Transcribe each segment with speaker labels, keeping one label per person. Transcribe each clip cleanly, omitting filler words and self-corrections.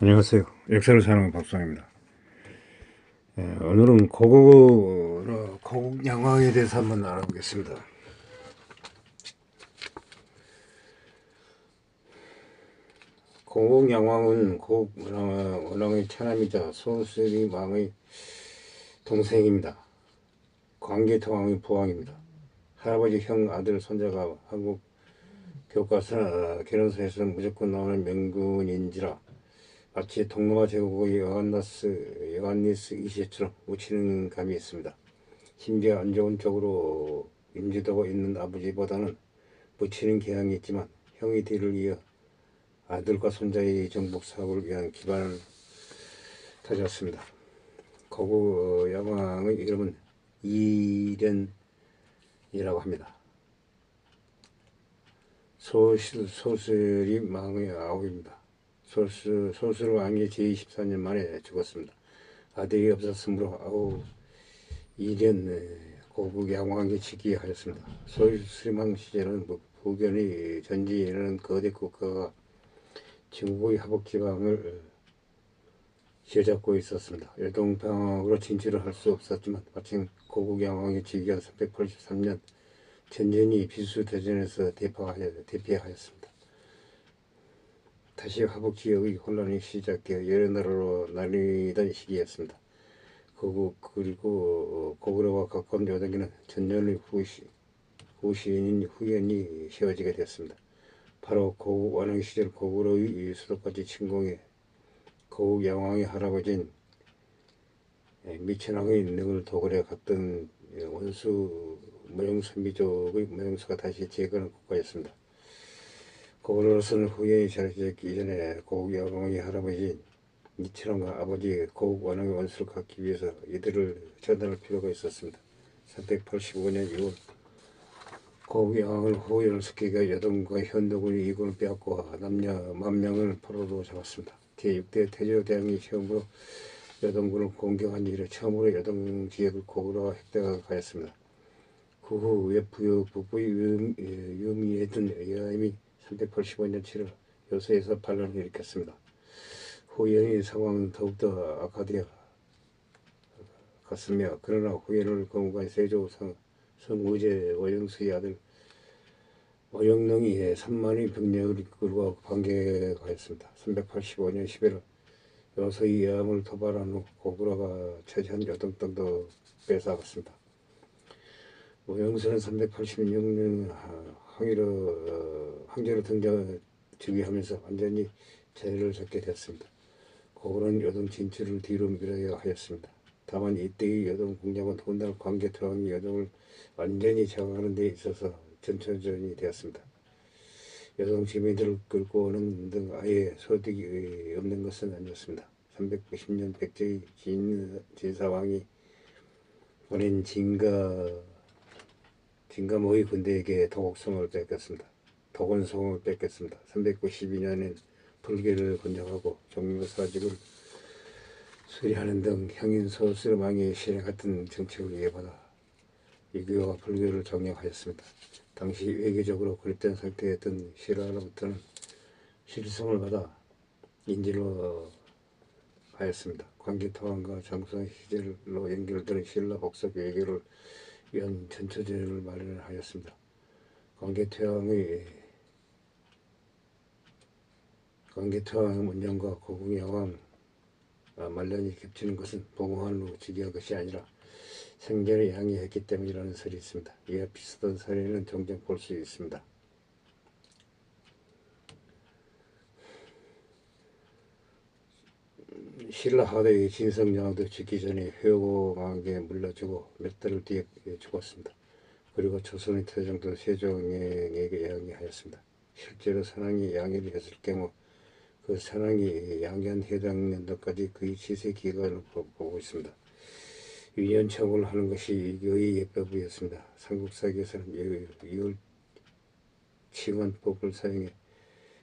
Speaker 1: 안녕하세요. 역사를 사는 박수환입니다. 오늘은 고국 양왕에 대해서 한번 알아보겠습니다. 고국 양왕은 고국 원왕의 차남이자 소스리 왕의 동생입니다. 광개토왕의 부왕입니다. 할아버지, 형, 아들, 손자가 한국 교과서나 결혼서에서는 무조건 나오는 명군인지라 마치 동로마 제국의 요한니스 2세처럼 묻히는 감이 있습니다. 심지어 안 좋은 쪽으로 인지도가 있는 아버지보다는 묻히는 경향이 있지만 형의 뒤를 이어 아들과 손자의 정복 사업을 위한 기반을 다졌습니다. 고구 야왕의 이름은 이련이라고 합니다. 소슬이 망의 아우입니다. 소슬 왕이 제24년 만에 죽었습니다. 아들이 없었으므로 아우 이련 고국 양왕이 즉위하였습니다. 소슬망 시절은 부견의 전지라는 거대 국가가 중국의 하복지방을 쥐어잡고 있었습니다. 열동방으로 진출을 할 수 없었지만 마침 고국 양왕이 즉위한 383년 전전이 비수대전에서 대피하였습니다. 다시 하복지역의 혼란이 시작되어 여러 나라로 나뉘던 시기였습니다. 그리고 고구려와 가까운 여당에는 전전의 후신인 후연이 세워지게 되었습니다. 바로 고국 원왕 시절 고구려의 수도까지 침공해 고국 양왕의 할아버지인 미천왕의 능을 도굴해 갔던 원수 무용선비족의 무용수가 다시 재건한 국가였습니다. 고구려로서는 후연이 자리잡기 이전에 고국 양왕의 할아버지인 미천왕과 아버지 고국 원왕의 원수를 갖기 위해서 이들을 처단할 필요가 있었습니다. 385년 2월 고국 양왕을 후연을 시키고 여동과 현동군이 이군을 빼앗고 남녀 10,000명을 포로로 잡았습니다. 제6대 태조대왕이 처음으로 여동군을 공격한 이래 처음으로 여동 지역을 고구려가 획득하였습니다. 그 후 외부 북부의 유미해둔 여임이 385년 7월 요새에서 반란을 일으켰습니다. 후연의 상황은 더욱더 악화되어 갔으며 그러나 후연을 거무한 세조 성의제 오영수의 아들 오영릉이 3만의 병력을 이끌고 반격하였습니다. 385년 11월 요서의 여함을 도발한 후 고구려가 차지한 여동 땅도 뺏어갔습니다. 오영수는 386년 황제로 즉위하면서 완전히 자리를 잡게 되었습니다. 고구려는 여동 진출을 뒤로 미뤄야 하였습니다. 다만 이때의 여동 공략은 훗날 광개토왕이 여동을 완전히 장악하는 데 있어서 전초전이 되었습니다. 여동 지민들을 끌고 오는 등 아예 소득이 없는 것은 아니었습니다. 390년 백제의 진사왕이 보낸 진가모의 군대에게 도곡성을 뺏겼습니다. 392년엔 불교를 건정하고 종묘사직을 수리하는 등 형인소스름왕이 실행했던 정책을 이해받아 이교와 불교를 정립하였습니다. 당시 외교적으로 고립된 상태였던 신라로부터는 실성을 받아 인질로 하였습니다. 광개토왕과 장수왕 시절로 연결되는 신라 복속 외교를 위한 전초전을 마련하였습니다. 광개토왕의 문명과 고국 양왕 말년이 겹치는 것은 봉황으로 즉위한 것이 아니라 생전에 양해했기 때문이라는 설이 있습니다. 이와 비슷한 사례는 종종 볼 수 있습니다. 신라 하대의 진성양도 죽기 전에 회고왕에게 물려주고 몇 달 뒤에 죽었습니다. 그리고 조선의 태종도 세종에게 양해하였습니다. 실제로 선왕이 양해를 했을 경우 그 선왕이 양해한 해당 연도까지 그의 치세 기간을 보고 있습니다. 위헌청을 하는 것이 이교의 예법이었습니다. 삼국사기에서는 이율칭언법을 사용해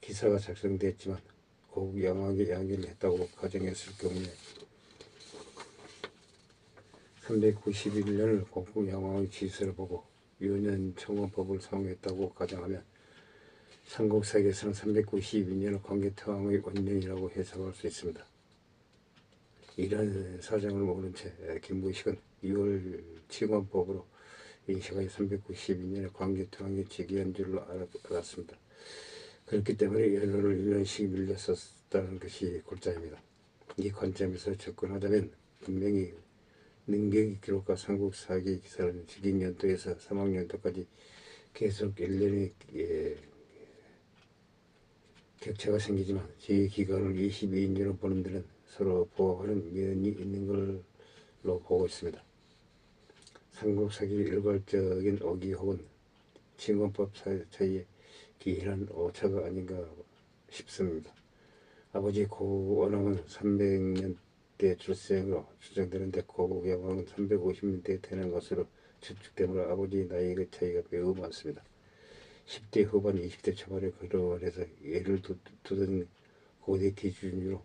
Speaker 1: 기사가 작성됐지만 고국 양왕이 양해를 했다고 가정했을 경우에 391년을 고국 양왕의 지서를 보고 위헌청언법을 사용했다고 가정하면 삼국사기에서는 392년 광개토왕의 원년이라고 해석할 수 있습니다. 이런 사정을 모른 채 김부식은 2월 칙원법으로 인식하여 392년에 광개토왕이 즉위한 줄로 알았습니다. 그렇기 때문에 연호를 1년씩 밀렸었다는 것이 골자입니다. 이 관점에서 접근하자면 분명히 능경의 기록과 삼국사기 기사는 즉위년도에서 사망년도까지 계속 1년의 격차가 생기지만 제 기간을 22년으로 보는 데는 서로 부합하는 면이 있는 걸로 보고 있습니다. 삼국사기 일괄적인 오기 혹은 칙원법 사이의 기이한 오차가 아닌가 싶습니다. 아버지 고원왕은 300년대 출생으로 추정되는데 고국 여왕은 350년대에 태어난 것으로 추측되므로 아버지 나이의 차이가 매우 많습니다. 10대 후반 20대 초반에 거론해서 예를 두던 고대 기준으로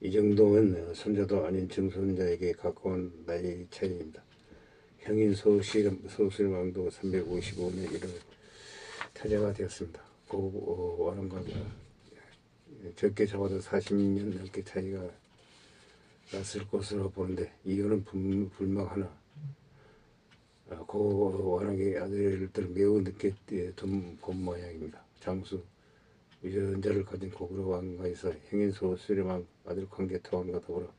Speaker 1: 이 정도면 손자도 아닌 증손자에게 가까운 나이 차이입니다. 형인 소실왕도 355년 1월 타자가 되었습니다. 고원왕과 적게 잡아도 40년 넘게 차이가 났을 것으로 보는데 이유는 불명하나 고원왕의 아들들 매우 늦게 둔 모양입니다. 장수 유전자를 가진 고구려 왕가에서 행인소 수렴왕 아들 광개토왕과 더불어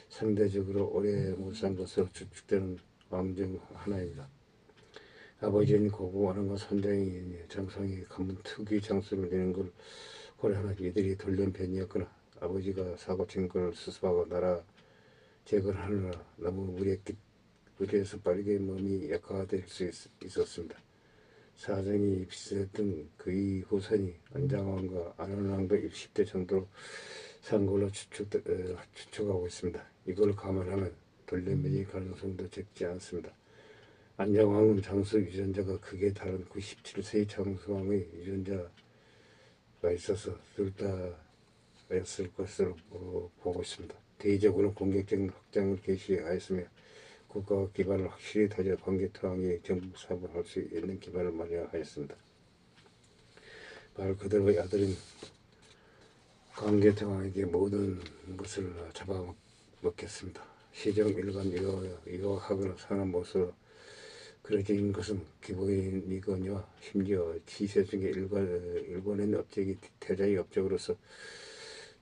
Speaker 1: 상대적으로 오래 못 산 것으로 추측되는 왕 중 하나입니다. 아버지인 고구원왕과 선장이 장성이 가문 특유의 장수를 내는 걸 고려하나 이들이 돌연변이었거나 아버지가 사고친 걸 수습하고 나라 재건을 하느라 너무 무리해서 빠르게 몸이 약화될 수 있었습니다. 사정이 비슷했던 그의 후손이 안장왕과 안원왕도 10대 정도로 산 걸로 추측하고 있습니다. 이걸 감안하면 돌연변이 가능성도 적지 않습니다. 안장왕은 장수 유전자가 극에 달한 97세의 장수왕의 유전자가 있어서 둘 다였을 것으로 보고 있습니다. 대의적으로 공격적인 확장을 개시하였으며 국가 기반을 확실히 다져 광개토왕이 정부 사업을 할 수 있는 기반을 마련하였습니다. 말 그대로 아들인 광개토왕에게 모든 것을 잡아먹겠습니다. 시정일관 이거하거나 사는 모습으로 그려진 것은 기본이거니와 심지어 지세 중에 일본은 업적이 태자의 업적으로서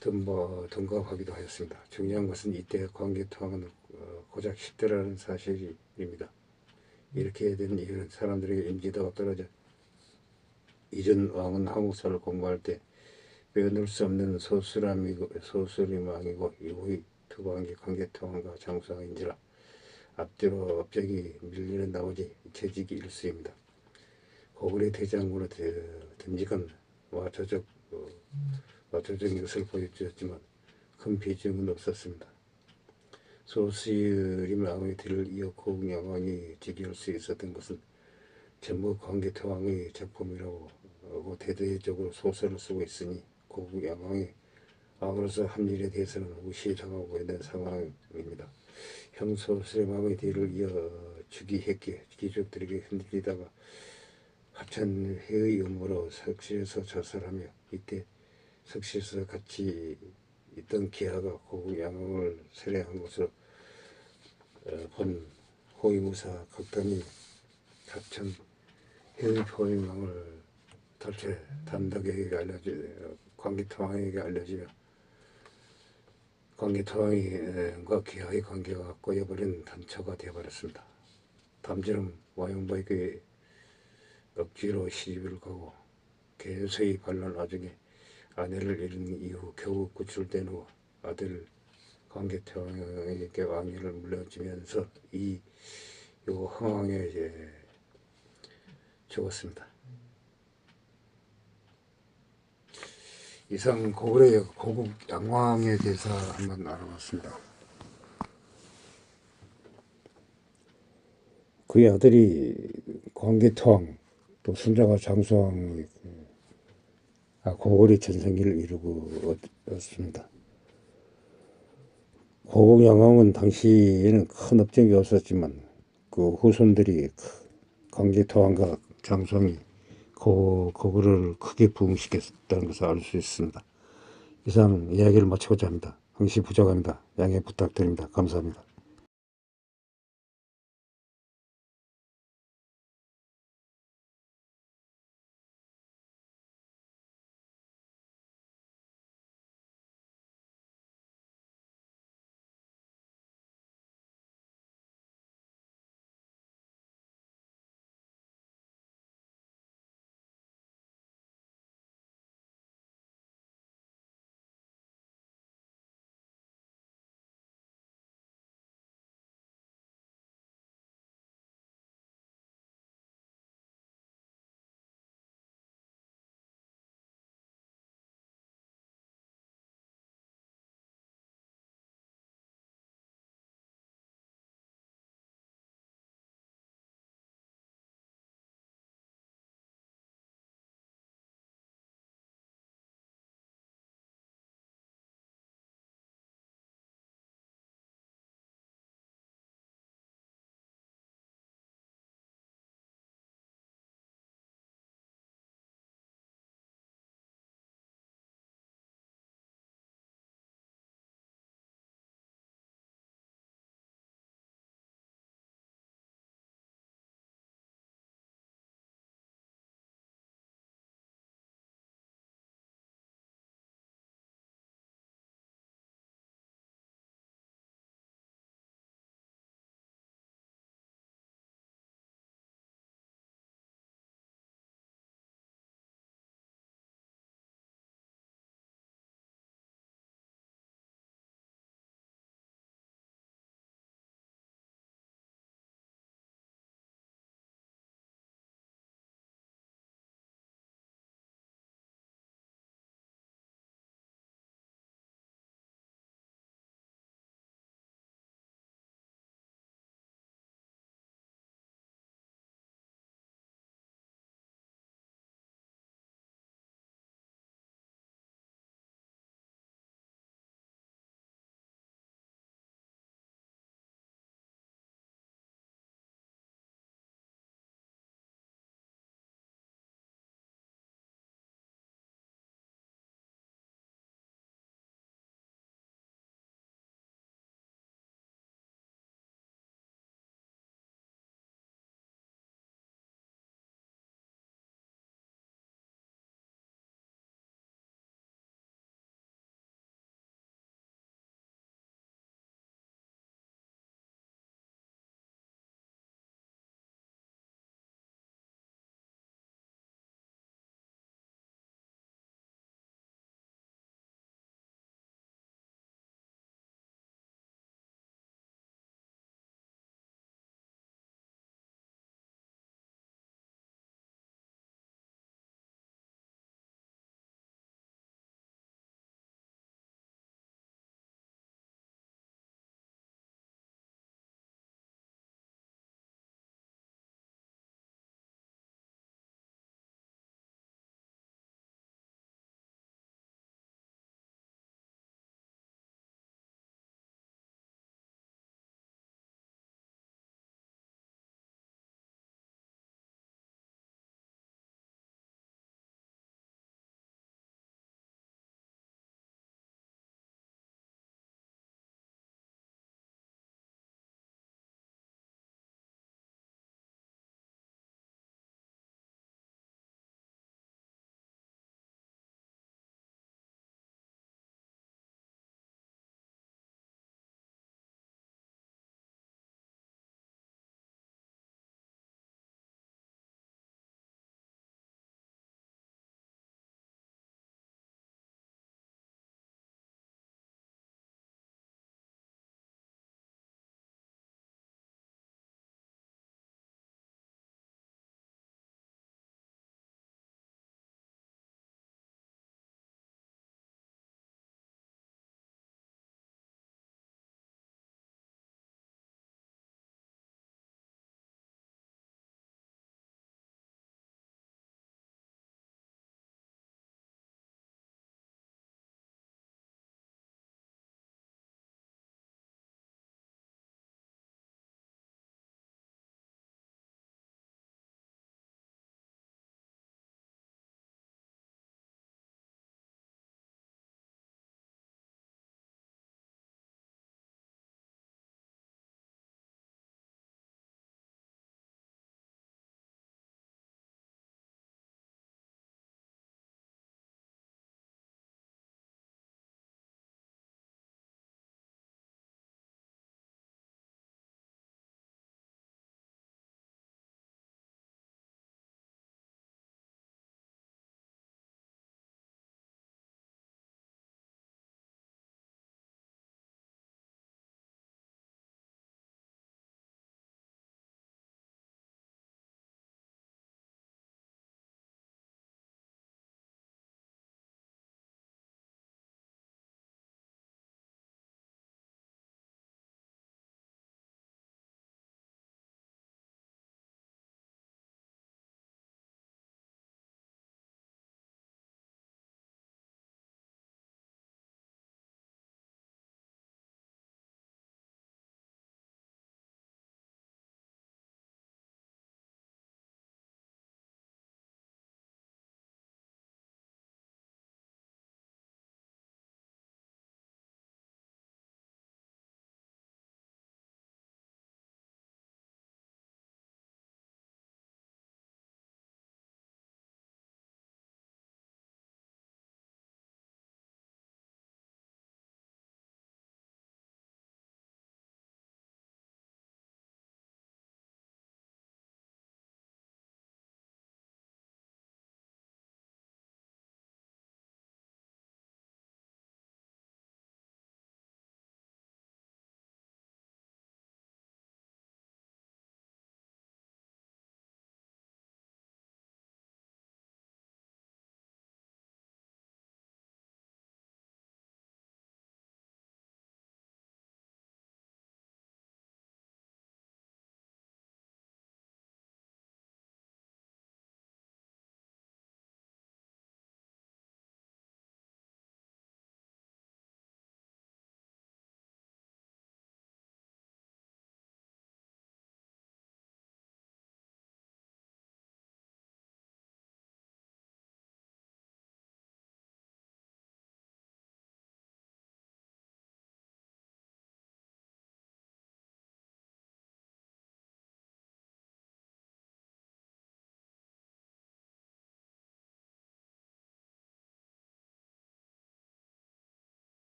Speaker 1: 등급하기도 하였습니다. 중요한 것은 이때 광개토왕은 고작 10대라는 사실입니다. 이렇게 된 이유는 사람들에게 인지도가 떨어져 이전 왕은 한국사를 공부할 때 빼놓을 수 없는 소수림왕이고 이후의 두 왕이 광개토왕과 장수왕인지라 앞뒤로 업적이 밀리는 나머지 재직이 일수입니다. 고구려 대장군의 듬직한 와조적인 것을 보여주었지만 큰 비중은 없었습니다. 소수림 왕의 뒤를 이어 고국 여왕이 즉위할 수 있었던 것은 전부 광개토왕의 작품이라고 하고 대대적으로 소설을 쓰고 있으니 고국 여왕이 왕으로서 한 일에 대해서는 무시당하고 있는 상황입니다. 형 소수림왕의 뒤를 이어 즉위했기에 귀족들에게 흔들리다가 하천회의 음모로 석실에서 자살하며 이때 석실에서 같이 있던 기하가 고국 양왕을 살해한 것으로 본 호위무사 각단이 합천 회의포임왕을 탈취 단덕에게 광개토왕에게 알려지며 광개토왕과 기하의 관계가 꼬여버린 단초가 되어버렸습니다. 담지름 와용보에게 억지로 시집을 가고 개서의 반란 와중에 아내를 잃은 이후 겨우 구출된 후 아들 광개토왕에게 왕위를 물려주면서 이 흥왕에 죽었습니다. 이상 고구려의 고국 양왕에 대해서 한번 알아봤습니다. 그의 아들이 광개토왕 또 손자가 장수왕이 고구려 전성기를 이루고 왔습니다. 고국 양왕은 당시에는 큰 업적이 없었지만 그 후손들이 강제토항과 장성이 그거를 크게 부응시켰다는 것을 알 수 있습니다. 이상 이야기를 마치고자 합니다. 항시 부족합니다. 양해 부탁드립니다. 감사합니다.